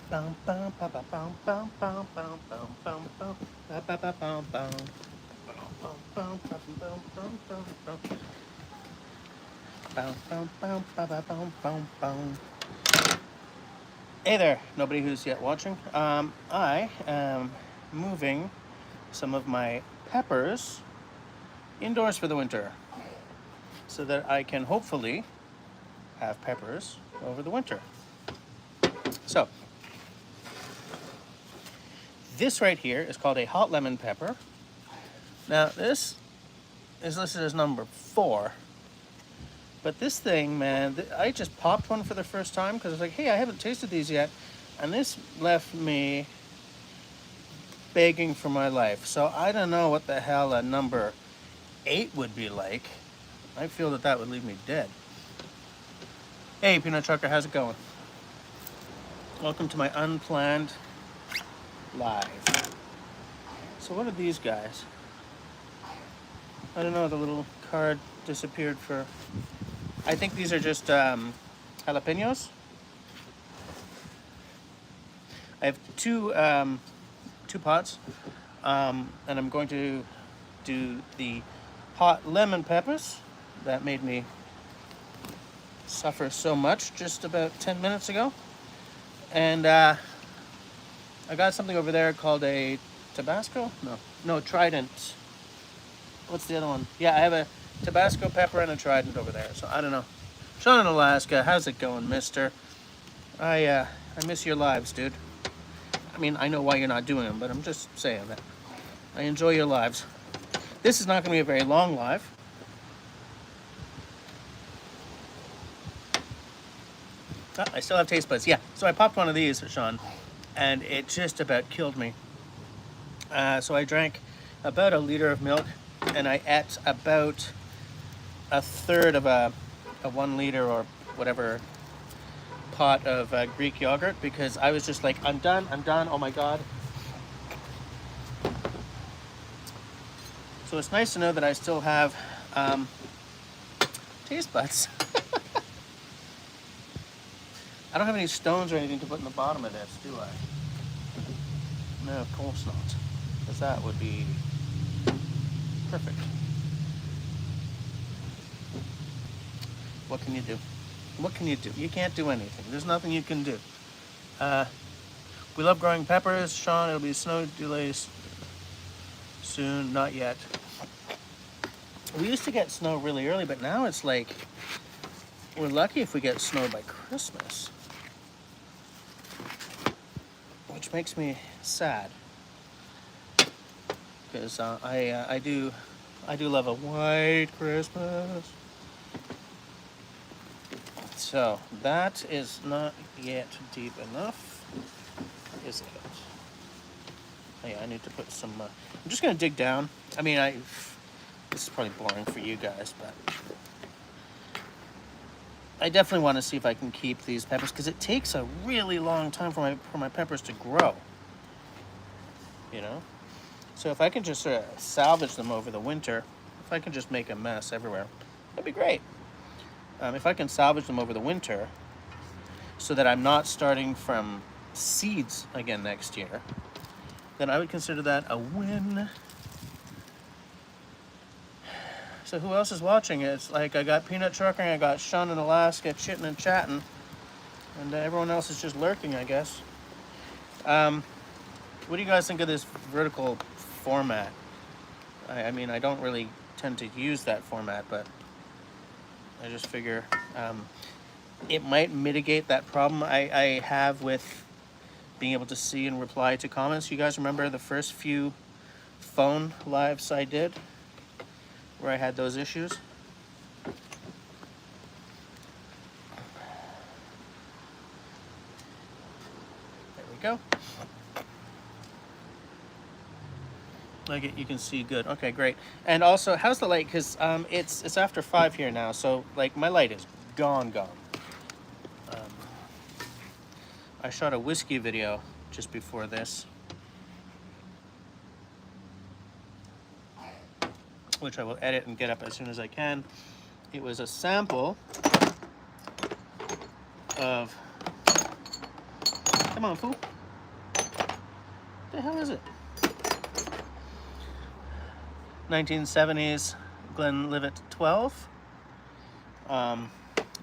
Bum, bum, ba, ba, bum, bum, bum, bum, bum, bum, bum, ba, ba, ba, bum, bum. Bum, bum, bum, bum, bum, bum, bum. Bum, bum, bum, ba, ba, bum, bum, bum. Hey there, nobody who's yet watching. I am moving some of my peppers indoors for the winter so that I can hopefully have peppers over the winter. So, this right here is called a hot lemon pepper. Now, this is listed as number 4. But this thing, man, I just popped one for the first time because I was like, hey, I haven't tasted these yet. And this left me begging for my life. So I don't know what the hell a number 8 would be like. I feel that that would leave me dead. Hey, Peanut Trucker, how's it going? Welcome to my unplanned live. So what are these guys? I don't know, the little card disappeared for... I think these are just jalapenos. I have two pots, and I'm going to do the hot lemon peppers that made me suffer so much just about 10 minutes ago. And I got something over there called a Tabasco? No, Trident. What's the other one? Yeah, I have a Tabasco pepper and a Trident over there. So I don't know. Sean in Alaska, how's it going, mister? I miss your lives, dude. I mean, I know why you're not doing them, but I'm just saying that. I enjoy your lives. This is not going to be a very long live. Ah, I still have taste buds. Yeah, so I popped one of these, Sean, and it just about killed me. So I drank about a liter of milk, and I ate about a third of a 1 liter or whatever pot of Greek yogurt because I was just like, I'm done, oh my god. So it's nice to know that I still have taste buds. I don't have any stones or anything to put in the bottom of this, do I? No, of course not. Because that would be perfect. What can you do? What can you do? You can't do anything. There's nothing you can do. We love growing peppers, Sean. It'll be snow delays soon. Not yet. We used to get snow really early, but now it's like we're lucky if we get snow by Christmas, which makes me sad because I do love a white Christmas. So that is not yet deep enough, is it? Oh yeah, I need to put some. I'm just gonna dig down. I mean, this is probably boring for you guys, but I definitely want to see if I can keep these peppers because it takes a really long time for my peppers to grow. You know, so if I can just sort of salvage them over the winter, if I can just make a mess everywhere, that'd be great. If I can salvage them over the winter so that I'm not starting from seeds again next year, then I would consider that a win. So who else is watching? It's like I got Peanut Trucking, I got Sean in Alaska chitting and chatting, and everyone else is just lurking, I guess. What do you guys think of this vertical format? I mean, I don't really tend to use that format, but I just figure it might mitigate that problem I have with being able to see and reply to comments. You guys remember the first few phone lives I did where I had those issues? There we go. Like it, you can see good. Okay, great. And also, how's the light? Because it's after 5 here now, so like my light is gone. I shot a whiskey video just before this, which I will edit and get up as soon as I can. It was a sample of Come on, fool. What the hell is it? 1970s Glenlivet 12,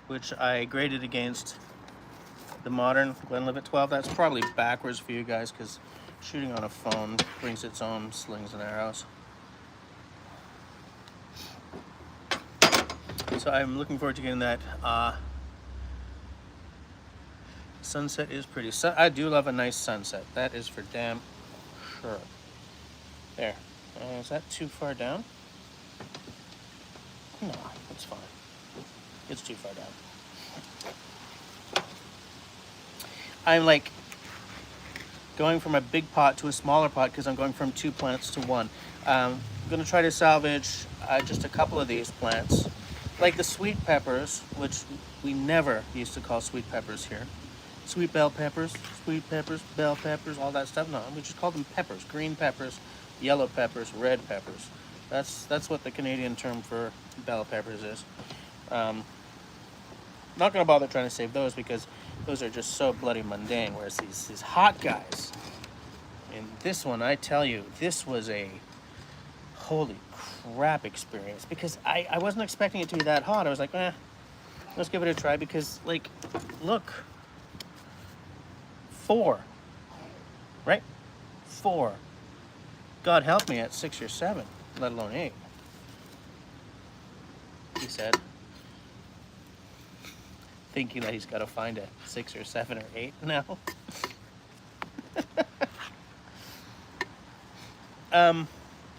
which I graded against the modern Glenlivet 12. That's probably backwards for you guys because shooting on a phone brings its own slings and arrows. So I'm looking forward to getting that. Sunset is pretty. I do love a nice sunset. That is for damn sure. There. Is that too far down? No, that's fine. It's too far down. I'm like going from a big pot to a smaller pot because I'm going from 2 plants to 1. I'm going to try to salvage just a couple of these plants. Like the sweet peppers, which we never used to call sweet peppers here. Sweet bell peppers, bell peppers, all that stuff. No, we just call them peppers. Green peppers, yellow peppers, red peppers. That's what the Canadian term for bell peppers is. Not going to bother trying to save those because those are just so bloody mundane. Whereas these hot guys, and this one, I tell you, this was a holy crap experience because I wasn't expecting it to be that hot. I was like, let's give it a try because, like, look, 4, right? 4. God help me at 6 or 7, let alone 8. He said, thinking that he's got to find a 6 or 7 or 8 now.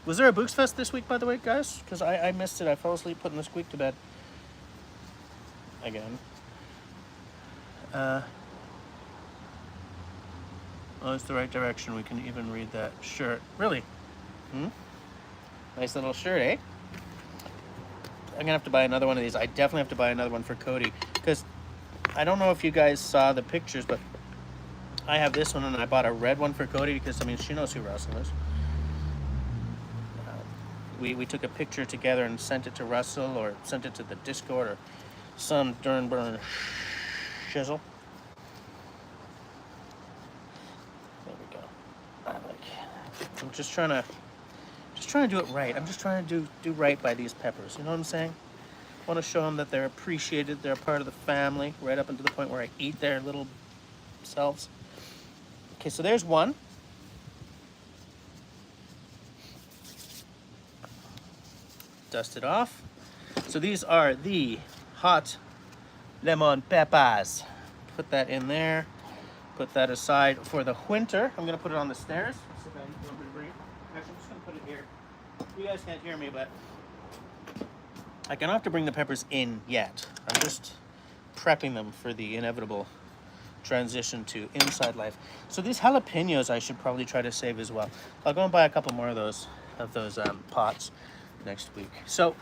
Was there a Books Fest this week, by the way, guys? Because I missed it. I fell asleep putting the squeak to bed. Again. Oh, it's the right direction. We can even read that shirt. Really? Nice little shirt, eh? I'm going to have to buy another one of these. I definitely have to buy another one for Cody. Because I don't know if you guys saw the pictures, but I have this one and I bought a red one for Cody because, I mean, she knows who Russell is. We took a picture together and sent it to Russell or sent it to the Discord or some darn burn shizzle. There we go. I'm just trying to do it right. I'm just trying to do right by these peppers. You know what I'm saying? I want to show them that they're appreciated. They're a part of the family, right up until the point where I eat their little selves. Okay, so there's one. Dust it off. So these are the hot lemon peppers. Put that in there. Put that aside for the winter. I'm gonna put it on the stairs. See if I can bring it. Actually, I'm just gonna put it here. You guys can't hear me, but I don't have to bring the peppers in yet. I'm just prepping them for the inevitable transition to inside life. So these jalapenos I should probably try to save as well. I'll go and buy a couple more of those pots next week. So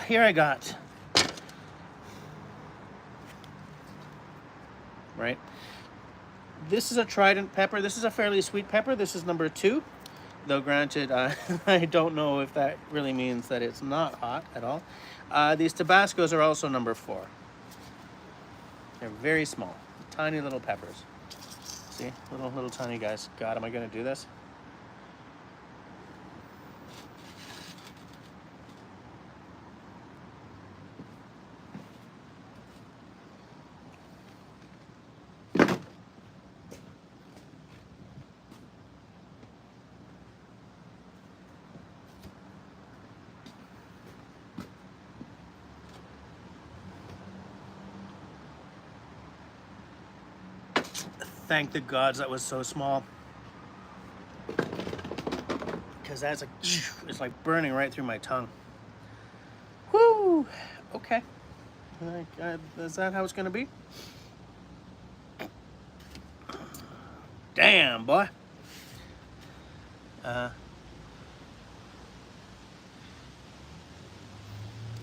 here I got, right? This is a Trident pepper. This is a fairly sweet pepper. This is number 2. Though granted, I don't know if that really means that it's not hot at all. These Tabascos are also number 4. They're very small, tiny little peppers. See, little tiny guys. God, am I gonna do this? Thank the gods that was so small, because that's it's like burning right through my tongue. Whoo! Okay, is that how it's gonna be? Damn, boy.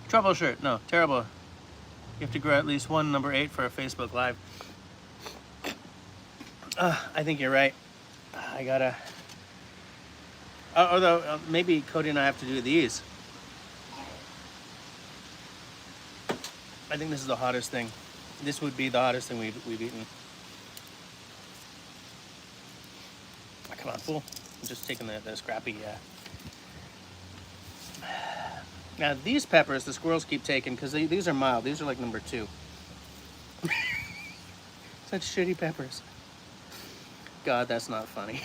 Troubleshirt, no, terrible. You have to grow at least one number 8 for a Facebook Live. I think you're right. I gotta... although, maybe Cody and I have to do these. I think this is the hottest thing. This would be the hottest thing we've eaten. Come on, fool. I'm just taking the scrappy. Now, these peppers, the squirrels keep taking, because these are mild. These are like number 2. Such shitty peppers. God, that's not funny.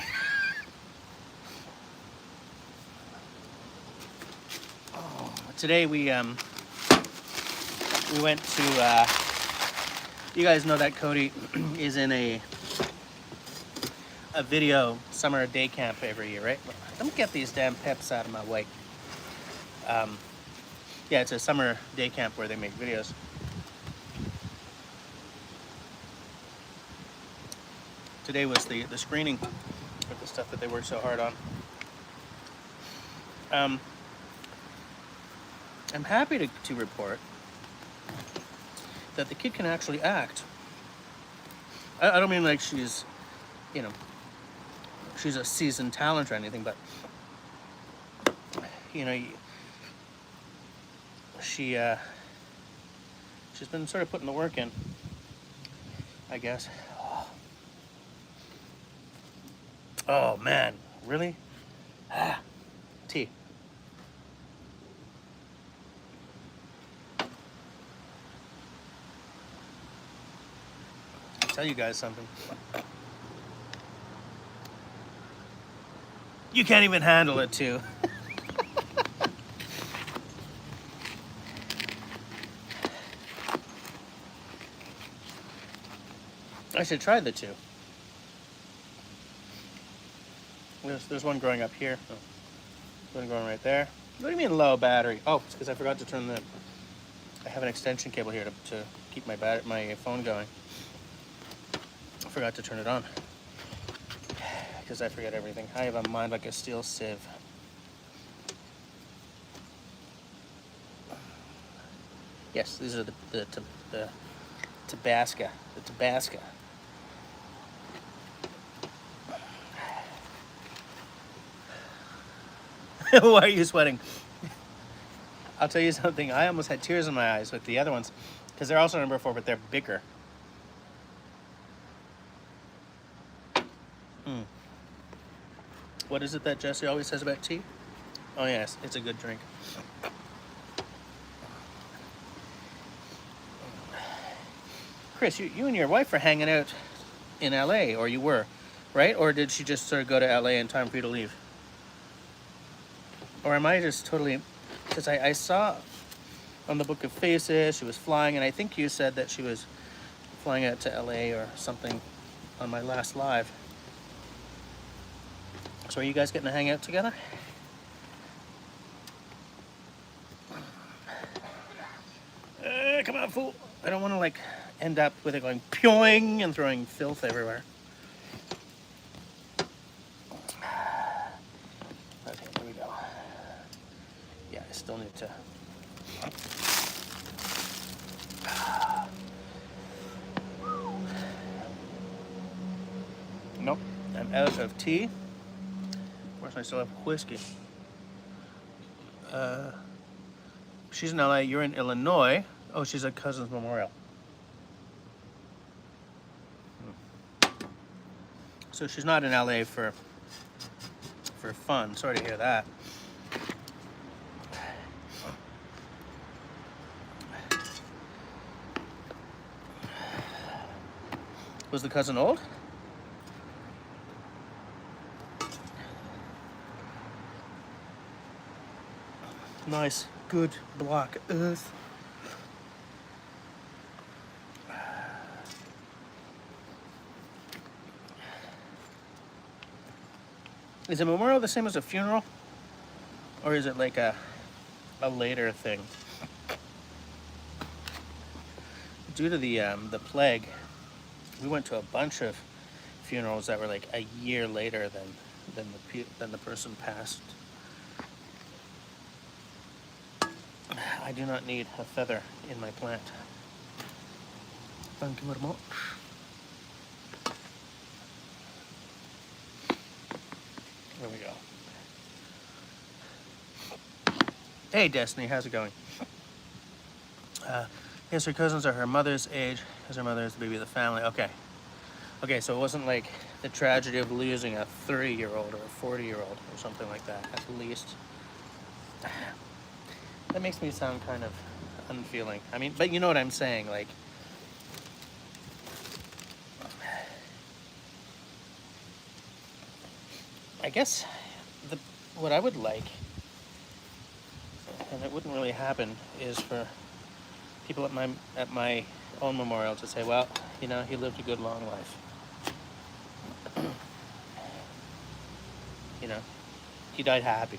Oh, today we went to, you guys know that Cody is in a video summer day camp every year, right? Don't get these damn peps out of my way. Yeah, it's a summer day camp where they make videos. Today was the screening of the stuff that they worked so hard on. I'm happy to report that the kid can actually act. I don't mean like she's, you know, she's a seasoned talent or anything, but, you know, she's been sort of putting the work in, I guess. Oh man, really? Tea. I'll tell you guys something. You can't even handle it too. I should try the 2. There's one growing up here. Oh, one growing right there. What do you mean low battery? Oh, it's because I forgot to turn the. I have an extension cable here to keep my phone going. I forgot to turn it on because I forget everything. I have a mind like a steel sieve. Yes, these are the Tabasco. The Tabasco. Why are you sweating? I'll tell you something. I almost had tears in my eyes with the other ones because they're also number 4, but they're bigger. What is it that Jesse always says about tea? Oh yes, it's a good drink. Chris, you and your wife are hanging out in LA, or you were, right? Or did she just sort of go to LA in time for you to leave? Or am I just totally... Because I saw on the Book of Faces she was flying, and I think you said that she was flying out to LA or something on my last live. So are you guys getting to hang out together? Come on, fool. I don't want to, like, end up with it going pyoing and throwing filth everywhere. Okay, here we go. Yeah, I still need to... Nope, I'm out of tea. Of course, I still have whiskey. She's in LA, you're in Illinois. Oh, she's at Cousin's Memorial. So she's not in LA for fun. Sorry to hear that. Was the cousin old? Nice, good black earth. Is a memorial the same as a funeral? Or is it like a later thing? Due to the plague, we went to a bunch of funerals that were like a year later than the person passed. I do not need a feather in my plant. Thank you very much. There we go. Hey, Destiny, how's it going? Yes, her cousins are her mother's age, because her mother is the baby of the family. Okay. Okay, so it wasn't like the tragedy of losing a 30-year-old or a 40-year-old or something like that, at least. That makes me sound kind of unfeeling. I mean, but you know what I'm saying, like, I guess what I would like, and it wouldn't really happen, is for people at my own memorial to say, well, you know, he lived a good long life. You know, he died happy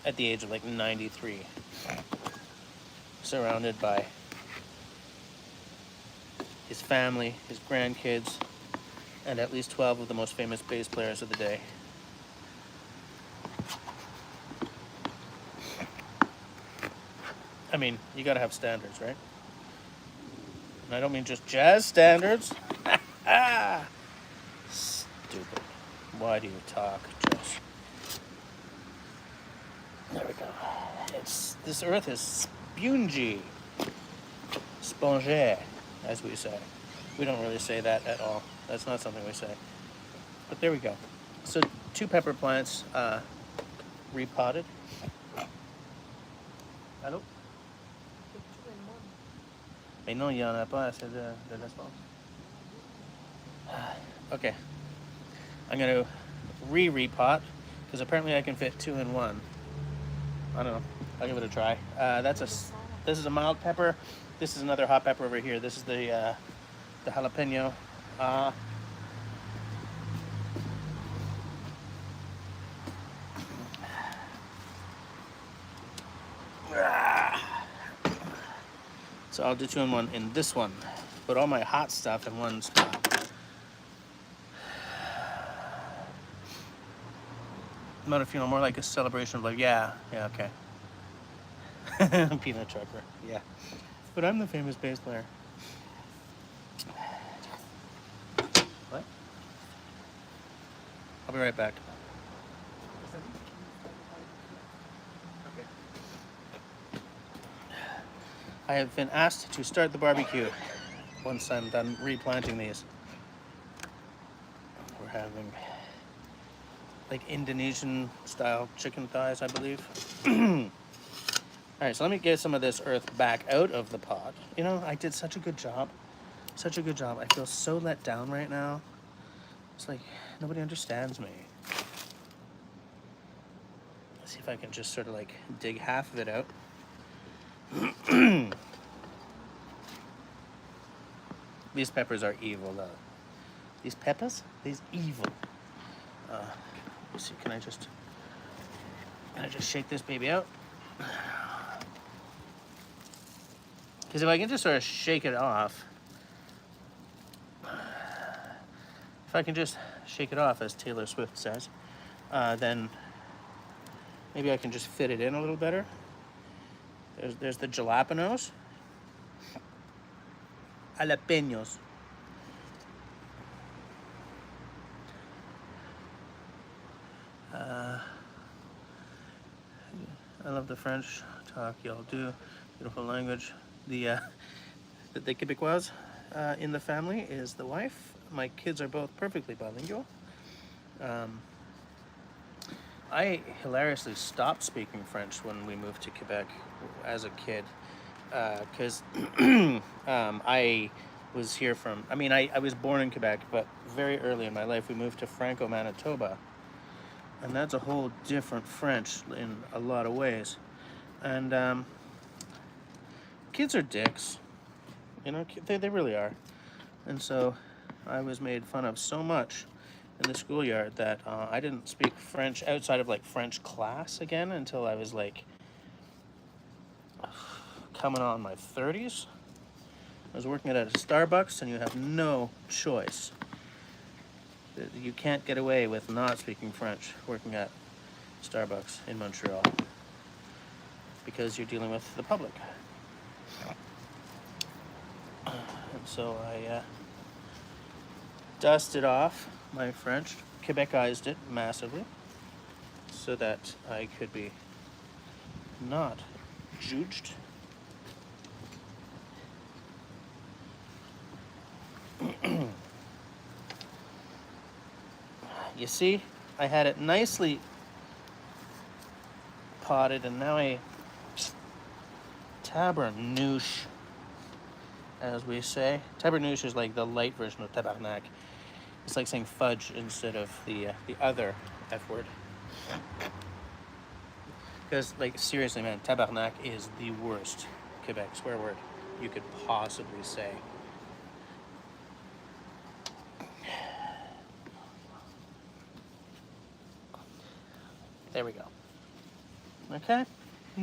at the age of like 93, surrounded by his family, his grandkids, and at least 12 of the most famous bass players of the day. I mean, you gotta have standards, right? And I don't mean just jazz standards. Stupid. Why do you talk, Josh? There we go. This earth is spongy. Sponge, as we say. We don't really say that at all. That's not something we say. But there we go. So 2 pepper plants repotted. Allô? Mais non, il n'y en a pas assez de l'espace. Okay. I'm going to repot because apparently I can fit 2 in 1. I don't know. I'll give it a try. This is a mild pepper. This is another hot pepper over here. This is the jalapeno. So I'll do 2 in 1 in this one. Put all my hot stuff in one spot. Not a funeral, more like a celebration of like, yeah, okay. Peanut trucker, yeah. But I'm the famous bass player. What? I'll be right back. I have been asked to start the barbecue once I'm done replanting these. We're having like Indonesian style chicken thighs, I believe. All right, so let me get some of this earth back out of the pot. You know, I did such a good job. Such a good job. I feel so let down right now. It's like nobody understands me. Let's see if I can just sort of like dig half of it out. These peppers are evil, though. These peppers? These evil. Let's see, can I just shake this baby out? Because if I can just sort of shake it off, as Taylor Swift says, then maybe I can just fit it in a little better. There's the jalapenos. Jalapenos. I love the French talk y'all do. Beautiful language. The Québécoise in the family is the wife. My kids are both perfectly bilingual. I hilariously stopped speaking French when we moved to Quebec as a kid, because I was here from, I was born in Quebec, but very early in my life we moved to Franco, Manitoba, and that's a whole different French in a lot of ways. And kids are dicks, you know, they really are. And so I was made fun of so much in the schoolyard that I didn't speak French outside of like French class again until I was like coming on my 30s. I was working at a Starbucks, and you have no choice. You can't get away with not speaking French working at Starbucks in Montreal because you're dealing with the public. And so I dusted off my French, Quebecized it massively, so that I could be not judged. You see, I had it nicely potted, and now I tabernouche, as we say. Tabernouche is like the light version of tabarnak. It's like saying fudge instead of the other F word. Because, like, seriously, man, tabarnak is the worst Quebec swear word you could possibly say. There we go. Okay?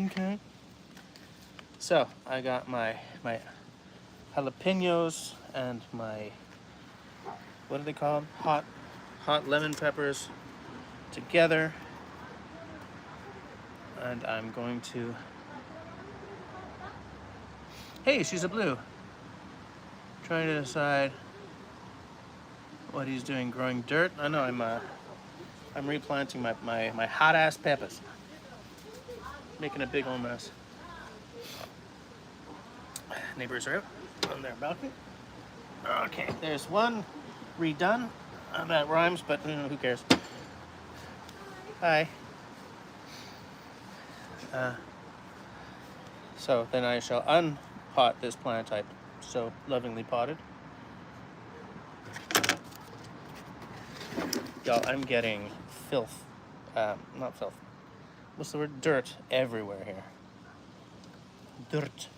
Okay. So, I got my jalapenos and my, what do they call them? Hot lemon peppers together. And I'm going to... Hey, she's a blue. Trying to decide what he's doing, growing dirt. I know I'm replanting my hot ass peppers. Making a big old mess. Neighbors are out on their balcony. Okay, there's one redone. That rhymes, but who cares? Hi. So then I shall unpot this plant I so lovingly potted. Y'all, I'm getting filth. Not filth. What's the word? Dirt everywhere here. Dirt.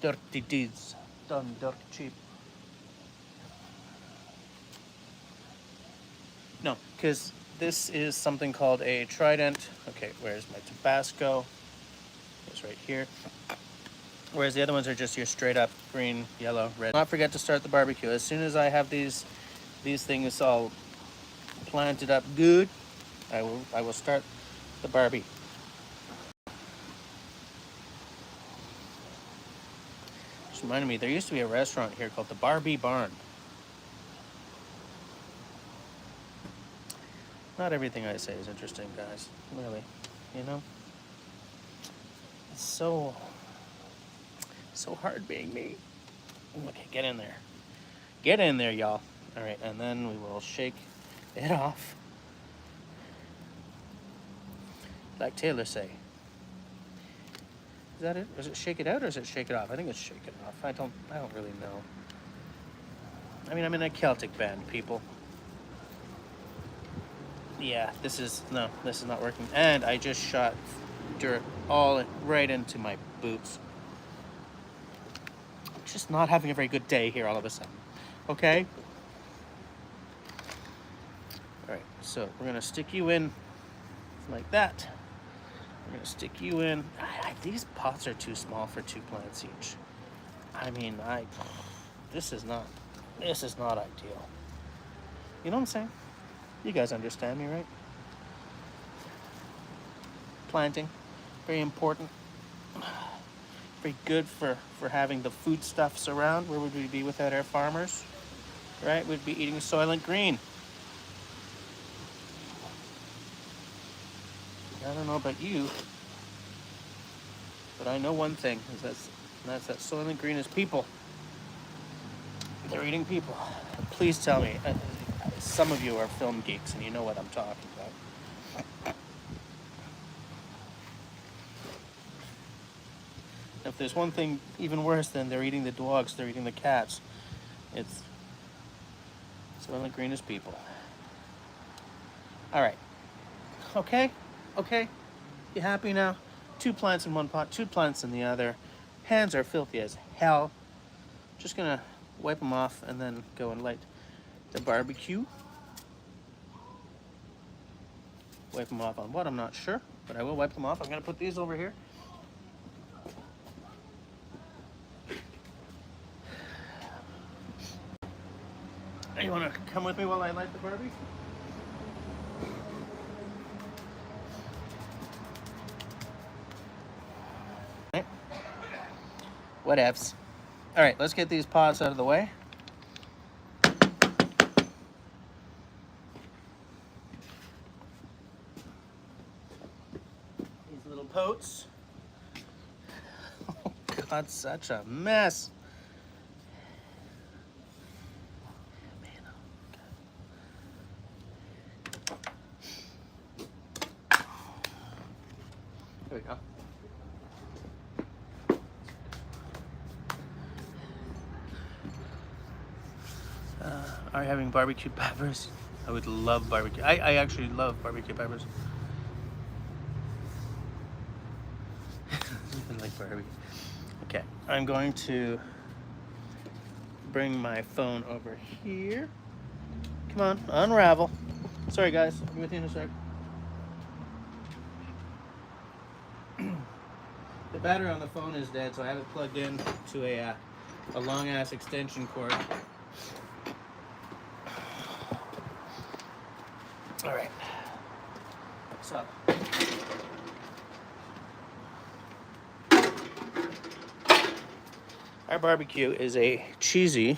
Dirty deeds. Done dirt cheap. No, because this is something called a trident. Okay, where's my Tabasco? It's right here. Whereas the other ones are just your straight up green, yellow, red. Not forget to start the barbecue. As soon as I have these things all planted up good, I will start the barbie. Just reminded me, there used to be a restaurant here called the Barbie Barn. Not everything I say is interesting, guys. Really, you know? It's so hard being me. Okay, get in there. Get in there, y'all. All right, and then we will shake it off. Like Taylor say. Is that it? Is it shake it out or is it shake it off? I think it's shake it off. I don't really know. I mean, I'm in a Celtic band, people. Yeah, this is not working. And I just shot dirt all right into my boots. Just not having a very good day here all of a sudden. Okay? Alright, so we're gonna stick you in like that. We're gonna stick you in. These pots are too small for 2 plants each. I mean, this is not ideal. You know what I'm saying? You guys understand me, right? Planting, very important. Very good for having the foodstuffs around. Where would we be without our farmers? Right? We'd be eating Soylent Green. I don't know about you, but I know one thing, that's that Soylent Green is people. They're eating people. And please tell me, some of you are film geeks and you know what I'm talking about. If there's one thing even worse than they're eating the dogs, they're eating the cats, it's Soylent Green is people. All right. Okay? You happy now? 2 plants in one pot, 2 plants in the other. Hands are filthy as hell. Just gonna wipe them off and then go and light the barbecue. Wipe them off on what? I'm not sure, but I will wipe them off. I'm gonna put these over here. You wanna come with me while I light the barbie? Okay. Whatevs. All right, let's get these pots out of the way. These little pots. Oh God, such a mess. are having barbecue peppers. I would love barbecue. I actually love barbecue peppers. Even like barbecue. Okay, I'm going to bring my phone over here. Come on, unravel. Sorry guys, I'll be with you in a sec. The battery on the phone is dead, so I have it plugged in to a long ass extension cord. All right. So. Our barbecue is a cheesy,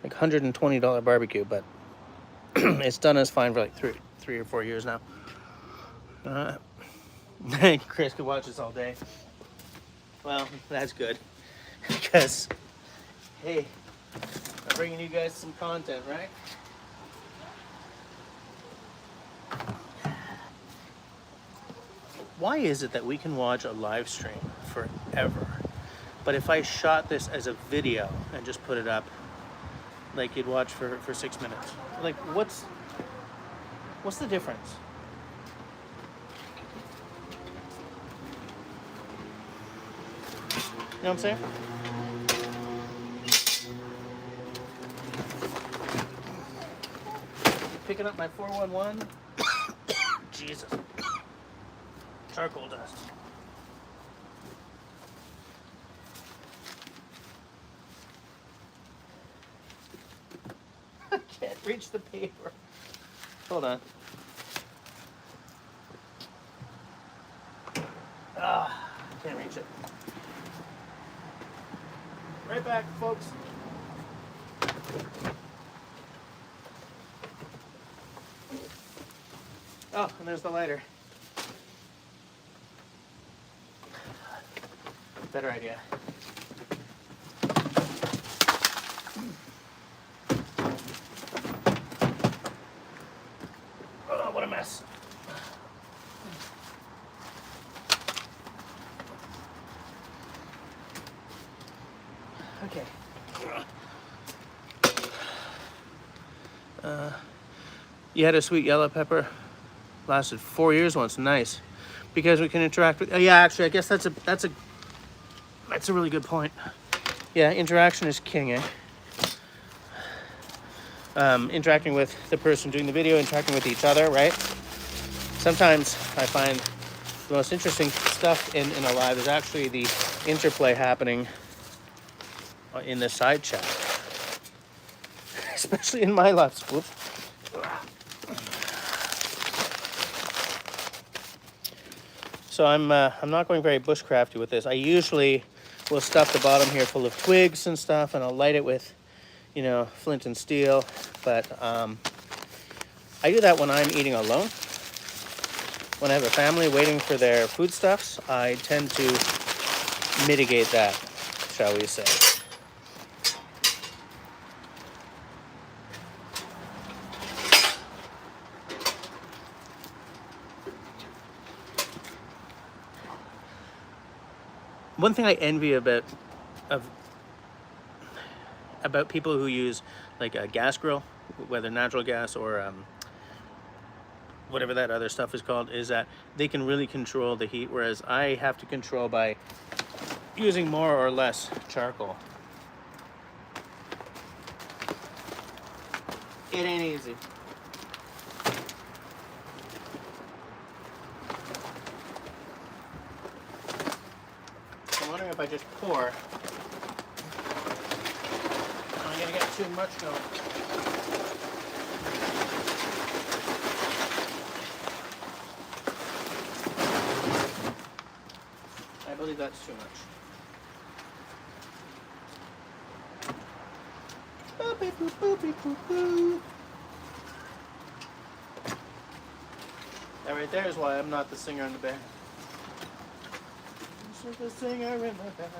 like $120 barbecue, but it's done us fine for like three or 4 years now. Chris could watch this all day. Well, that's good, because, hey, I'm bringing you guys some content, right? Why is it that we can watch a live stream forever, but if I shot this as a video and just put it up, like you'd watch for 6 minutes, like what's the difference? You know what I'm saying? Picking up my 411. Jesus. Charcoal dust. I can't reach the paper. Hold on. Ah, can't reach it. Right back, folks. Oh, and there's the lighter. Better idea. Oh, what a mess. Okay. You had a sweet yellow pepper. Lasted 4 years once. Nice. Because we can interact with. Oh, yeah, actually, I guess that's a really good point. Yeah, interaction is king, eh? Interacting with the person doing the video, interacting with each other, right? Sometimes I find the most interesting stuff in a live is actually the interplay happening in the side chat. Especially in my lives. Whoops. So I'm not going very bushcrafty with this. I usually will stuff the bottom here full of twigs and stuff, and I'll light it with, you know, flint and steel. But I do that when I'm eating alone. When I have a family waiting for their foodstuffs, I tend to mitigate that, shall we say. One thing I envy about people who use like a gas grill, whether natural gas or whatever that other stuff is called, is that they can really control the heat, whereas I have to control by using more or less charcoal. It ain't easy. I'm wondering if I just pour, I'm gonna get too much going. I believe that's too much. Boopy boop boopy boop boo. That right there is why I'm not the singer in the band. This is the singer in the band.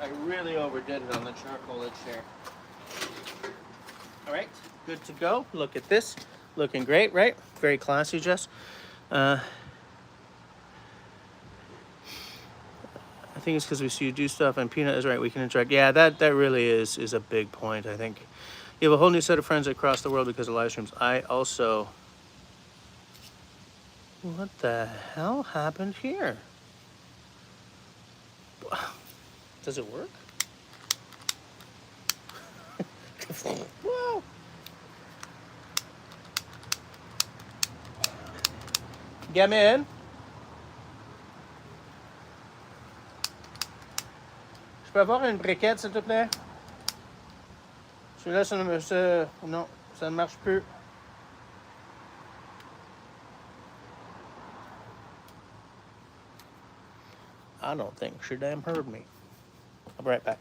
I really overdid it on the charcoal edge here. All right, good to go. Look at this, looking great, right? Very classy, Jess. I think it's because we see you do stuff, and Peanut is right, we can interact. Yeah, that really is a big point, I think. You have a whole new set of friends across the world because of live streams. I also... What the hell happened here? Does it work? Whoa! Get me in. Je peux avoir une briquette, s'il te plaît? Celui-là, non, ça ne marche plus. I don't think she damn heard me. I'll be right back.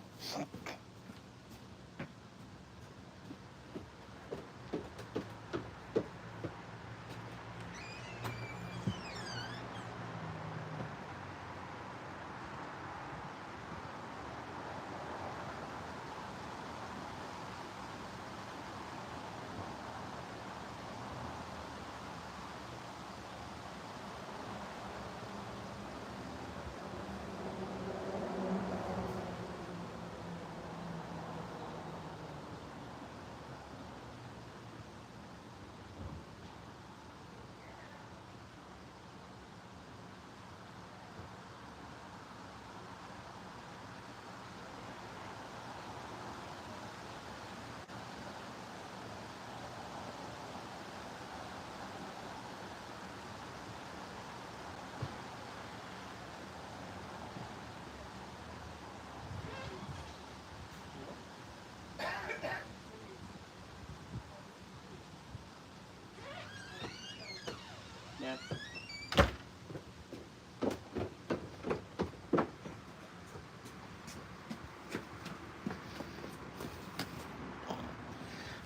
Yeah.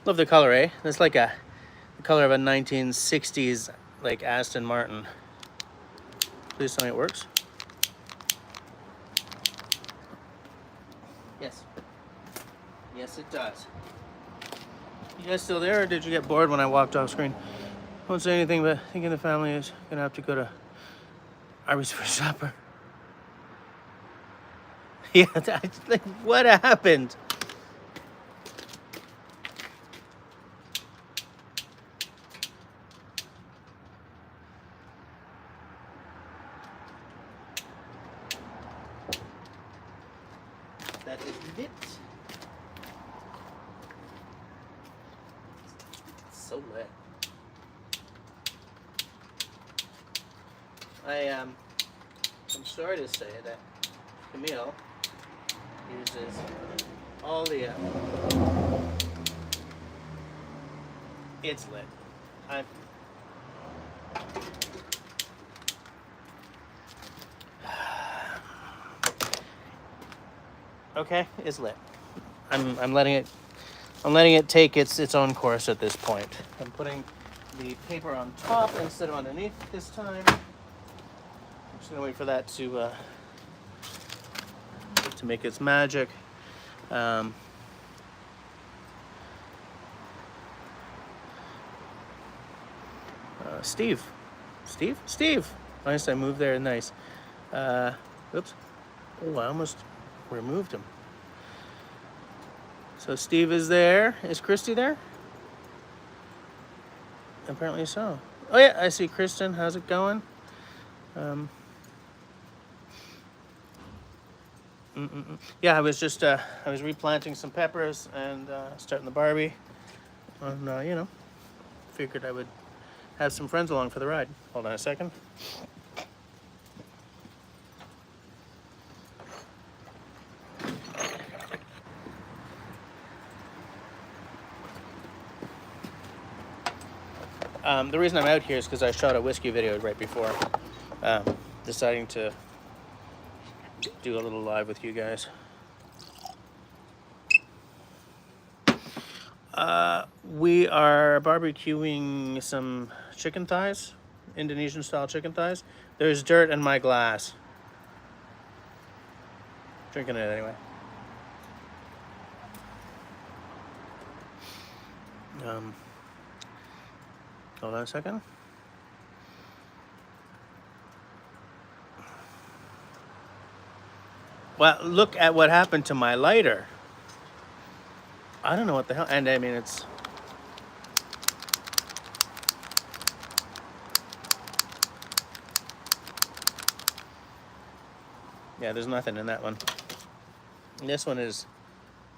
Love the color, eh? It's like the color of a 1960s like Aston Martin. Please tell me it works. Yes. Yes, it does. You guys still there, or did you get bored when I walked off screen? I won't say anything, but thinking the family is gonna have to go to Arby's for supper. Yeah, like, what happened? That is it. It's so lit. I'm sorry to say that Camille uses all the it's lit. Okay, it's lit. I'm letting it take its own course at this point. I'm putting the paper on top instead of underneath this time. I'm just gonna wait for that to make its magic. Steve. Nice, I moved there. Nice. Oops. Oh, I almost removed him. So Steve is there. Is Christy there? Apparently so. Oh yeah, I see Kristen. How's it going? Yeah, I was just I was replanting some peppers and starting the Barbie. And you know, figured I would have some friends along for the ride. Hold on a second. The reason I'm out here is because I shot a whiskey video right before deciding to do a little live with you guys. We are barbecuing some chicken thighs, Indonesian style chicken thighs. There's dirt in my glass. Drinking it anyway. Hold on a second. Well, look at what happened to my lighter. I don't know what the hell. And I mean, it's... Yeah, there's nothing in that one. And this one is...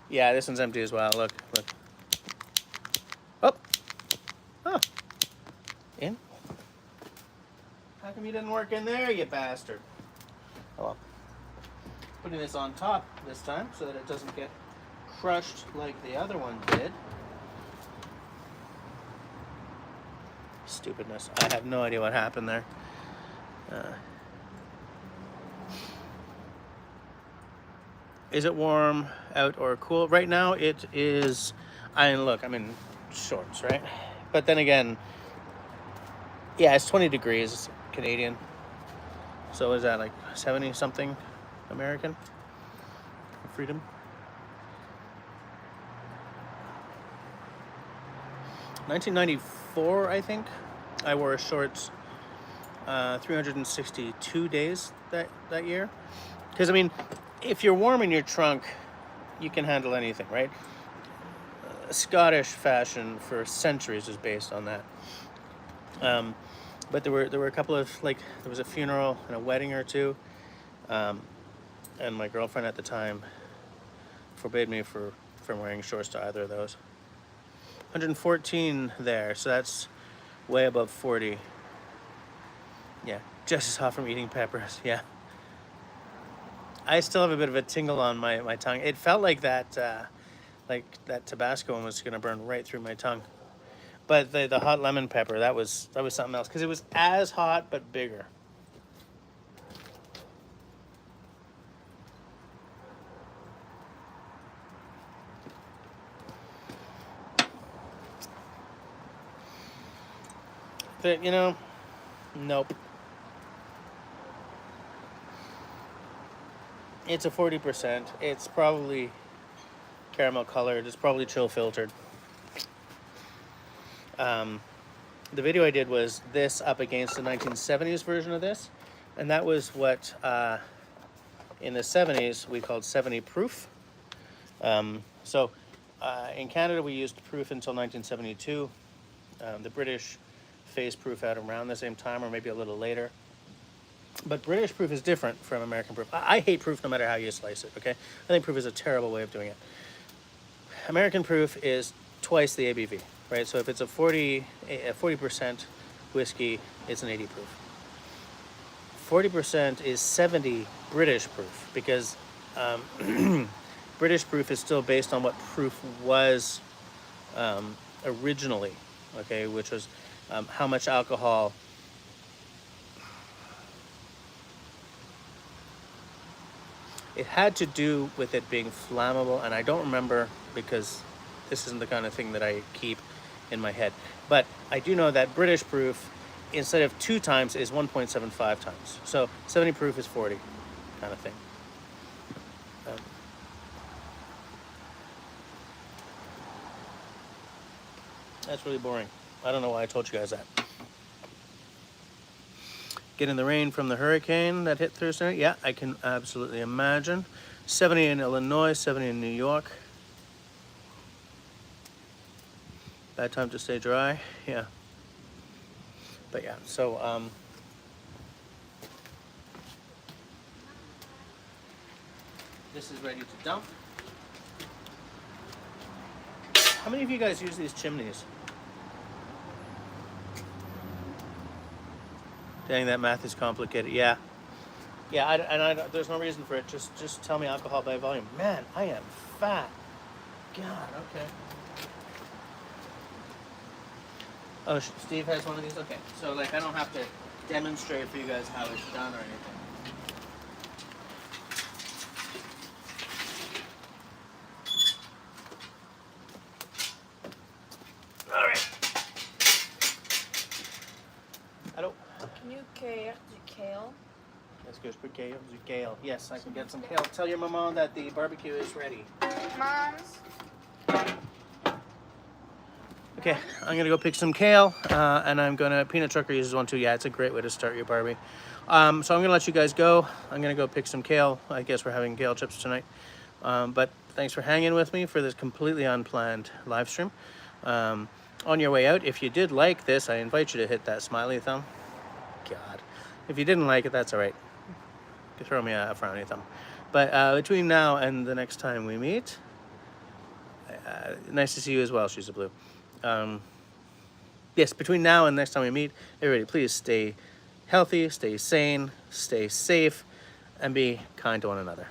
Yeah, this one's empty as well. Look, look. Oh! Oh! In? How come you didn't work in there, you bastard? Oh well. Putting this on top this time so that it doesn't get crushed like the other one did. Stupidness. I have no idea what happened there. Is it warm out or cool? Right now it is, I mean, look, I'm in shorts, right? But then again, yeah, it's 20 degrees Canadian. So is that like 70 something American? Freedom. 1994, I think. I wore shorts 362 days that year. Because, I mean, if you're warm in your trunk, you can handle anything, right? Scottish fashion for centuries is based on that. But there were a couple of, like, there was a funeral and a wedding or two. And my girlfriend at the time forbade me from wearing shorts to either of those. 114 there, so that's way above 40. Yeah, just as hot from eating peppers, yeah. I still have a bit of a tingle on my tongue. It felt like that Tabasco one was gonna burn right through my tongue. But the hot lemon pepper, that was something else, because it was as hot but bigger. But, you know, nope. It's a 40%. It's probably caramel colored. It's probably chill filtered. The video I did was this up against the 1970s version of this. And that was what, in the 70s, we called 70 proof. In Canada, we used proof until 1972. The British phased proof out around the same time, or maybe a little later. But British proof is different from American proof. I hate proof no matter how you slice it, okay? I think proof is a terrible way of doing it. American proof is twice the ABV, right? So if it's a 40% whiskey, it's an 80 proof. 40% is 70 British proof, because British proof is still based on what proof was originally, okay, which was how much alcohol it had to do with it being flammable, and I don't remember because this isn't the kind of thing that I keep in my head. But I do know that British proof, instead of 2 times, is 1.75 times. So 70 proof is 40 kind of thing. That's really boring. I don't know why I told you guys that. Getting the rain from the hurricane that hit Thursday night. Yeah, I can absolutely imagine. 70 in Illinois, 70 in New York. Bad time to stay dry. Yeah. But yeah, so this is ready to dump. How many of you guys use these chimneys? Dang, that math is complicated. Yeah. Yeah, there's no reason for it. Just tell me alcohol by volume. Man, I am fat. God, okay. Oh, Steve has one of these? Okay. So, like, I don't have to demonstrate for you guys how it's done or anything. All right. Hello. Can you care du kale? Est-ce que je peux cueillir du kale? Yes, I can get some kale. Tell your mama that the barbecue is ready. Moms. Okay, I'm gonna go pick some kale, and I'm gonna, peanut trucker uses one too. Yeah, it's a great way to start your barbie. So I'm gonna let you guys go. I'm gonna go pick some kale. I guess we're having kale chips tonight. But thanks for hanging with me for this completely unplanned live stream. On your way out, if you did like this, I invite you to hit that smiley thumb. God. If you didn't like it, that's all right. You can throw me a frowny thumb. But between now and the next time we meet, nice to see you as well, She's a Blue. Yes, between now and next time we meet, everybody, please stay healthy, stay sane, stay safe, and be kind to one another.